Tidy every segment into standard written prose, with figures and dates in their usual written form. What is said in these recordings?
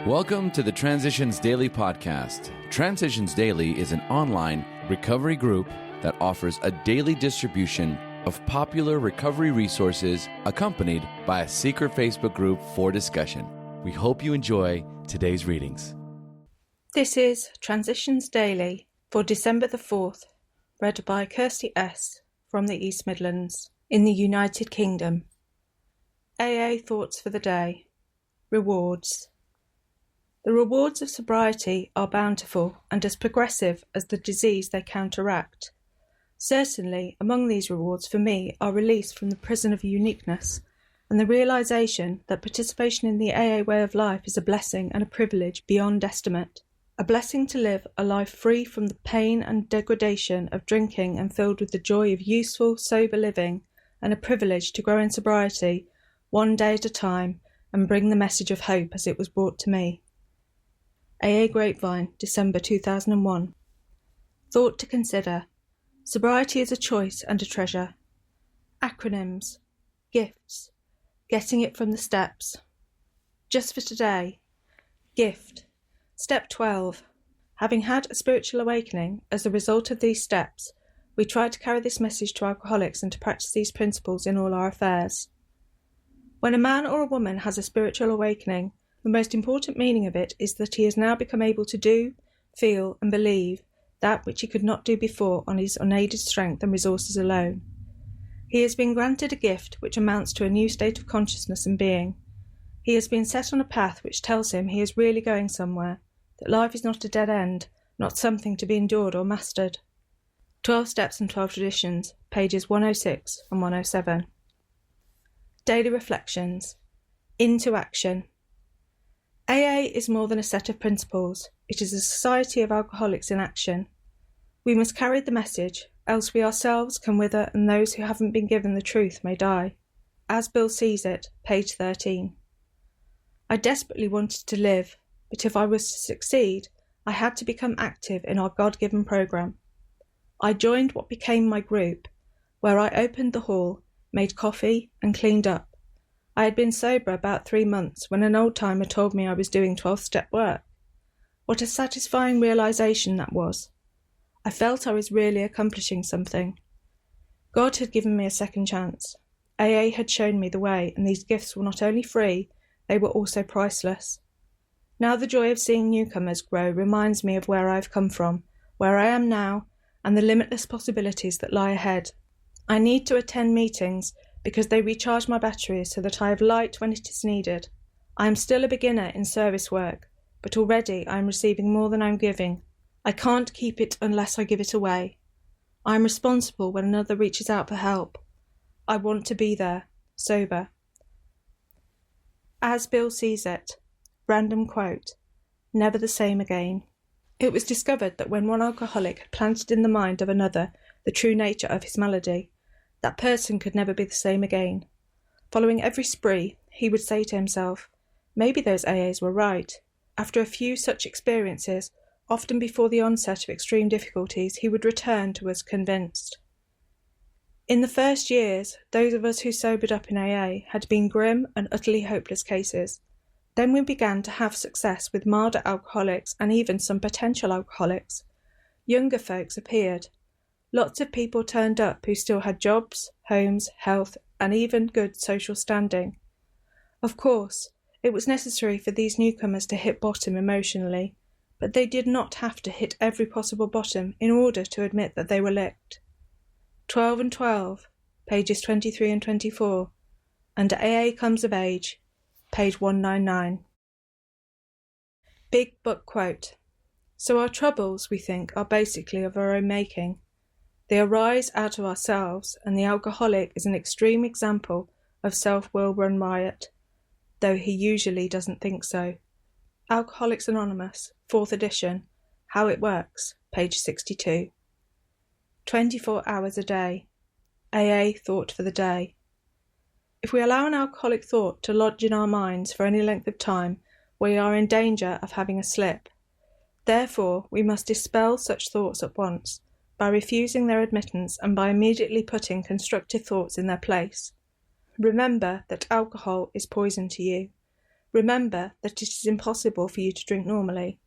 Welcome to the Transitions Daily podcast. Transitions Daily is an online recovery group that offers a daily distribution of popular recovery resources accompanied by a secret Facebook group for discussion. We hope you enjoy today's readings. This is Transitions Daily for December the 4th, read by Kirsty S. from the East Midlands in the United Kingdom. AA Thoughts for the Day. Rewards. The rewards of sobriety are bountiful and as progressive as the disease they counteract. Certainly, among these rewards for me are release from the prison of uniqueness and the realisation that participation in the AA way of life is a blessing and a privilege beyond estimate. A blessing to live a life free from the pain and degradation of drinking and filled with the joy of useful, sober living, and a privilege to grow in sobriety one day at a time and bring the message of hope as it was brought to me. AA Grapevine, December 2001. Thought to consider. Sobriety is a choice and a treasure. Acronyms. Gifts. Getting it from the steps. Just for today. Gift. Step 12. Having had a spiritual awakening as a result of these steps, we try to carry this message to alcoholics and to practice these principles in all our affairs. When a man or a woman has a spiritual awakening, the most important meaning of it is that he has now become able to do, feel and believe that which he could not do before on his unaided strength and resources alone. He has been granted a gift which amounts to a new state of consciousness and being. He has been set on a path which tells him he is really going somewhere, that life is not a dead end, not something to be endured or mastered. 12 Steps and 12 Traditions, pages 106 and 107. Daily Reflections. Into action. AA is more than a set of principles. It is a society of alcoholics in action. We must carry the message, else we ourselves can wither and those who haven't been given the truth may die. As Bill sees it, page 13. I desperately wanted to live, but if I was to succeed, I had to become active in our God-given program. I joined what became my group, where I opened the hall, made coffee and cleaned up. I had been sober about 3 months when an old-timer told me I was doing 12-step work. What a satisfying realisation that was. I felt I was really accomplishing something. God had given me a second chance. AA had shown me the way, and these gifts were not only free, they were also priceless. Now the joy of seeing newcomers grow reminds me of where I have come from, where I am now, and the limitless possibilities that lie ahead. I need to attend meetings because they recharge my batteries so that I have light when it is needed. I am still a beginner in service work, but already I am receiving more than I am giving. I can't keep it unless I give it away. I am responsible when another reaches out for help. I want to be there, sober. As Bill sees it. Random quote. Never the same again. It was discovered that when one alcoholic had planted in the mind of another the true nature of his malady, that person could never be the same again. Following every spree, he would say to himself, maybe those AAs were right. After a few such experiences, often before the onset of extreme difficulties, he would return to us convinced. In the first years, those of us who sobered up in AA had been grim and utterly hopeless cases. Then we began to have success with milder alcoholics and even some potential alcoholics. Younger folks appeared. Lots of people turned up who still had jobs, homes, health, and even good social standing. Of course, it was necessary for these newcomers to hit bottom emotionally, but they did not have to hit every possible bottom in order to admit that they were licked. 12 and 12, pages 23 and 24, Under AA Comes of Age, page 199. Big Book Quote. So our troubles, we think, are basically of our own making. They arise out of ourselves, and the alcoholic is an extreme example of self-will run riot, though he usually doesn't think so. Alcoholics Anonymous, 4th edition, How It Works, page 62. 24 hours a day. AA Thought for the Day. If we allow an alcoholic thought to lodge in our minds for any length of time, we are in danger of having a slip. Therefore, we must dispel such thoughts at once, by refusing their admittance and by immediately putting constructive thoughts in their place. Remember that alcohol is poison to you. Remember that it is impossible for you to drink normally.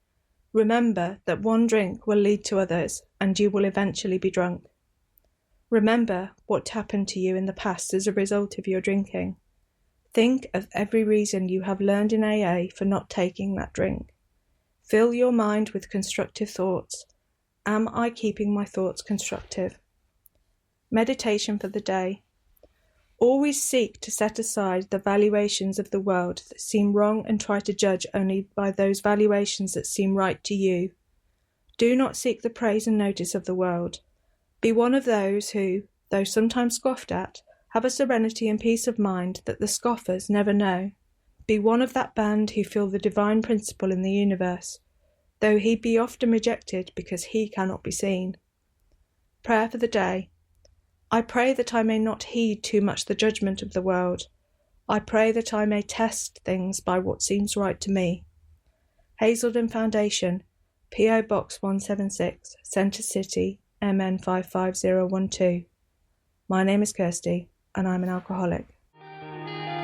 Remember that one drink will lead to others, and you will eventually be drunk. Remember what happened to you in the past as a result of your drinking. Think of every reason you have learned in AA for not taking that drink. Fill your mind with constructive thoughts. Am I keeping my thoughts constructive? Meditation for the day. Always seek to set aside the valuations of the world that seem wrong and try to judge only by those valuations that seem right to you. Do not seek the praise and notice of the world. Be one of those who, though sometimes scoffed at, have a serenity and peace of mind that the scoffers never know. Be one of that band who feel the divine principle in the universe, though he be often rejected because he cannot be seen. Prayer for the day. I pray that I may not heed too much the judgment of the world. I pray that I may test things by what seems right to me. Hazelden Foundation, P.O. Box 176, Centre City, MN 55012. My name is Kirsty, and I'm an alcoholic.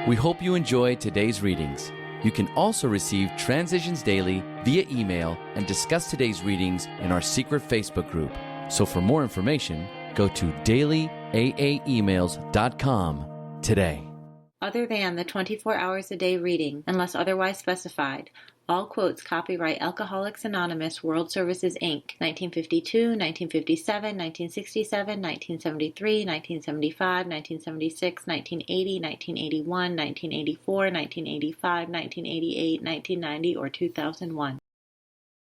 We hope you enjoyed today's readings. You can also receive Transitions Daily via email and discuss today's readings in our secret Facebook group. So for more information, go to dailyaaemails.com today. Other than the 24 hours a day reading, unless otherwise specified, all quotes copyright Alcoholics Anonymous World Services, Inc., 1952, 1957, 1967, 1973, 1975, 1976, 1980, 1981, 1984, 1985, 1988, 1990, or 2001.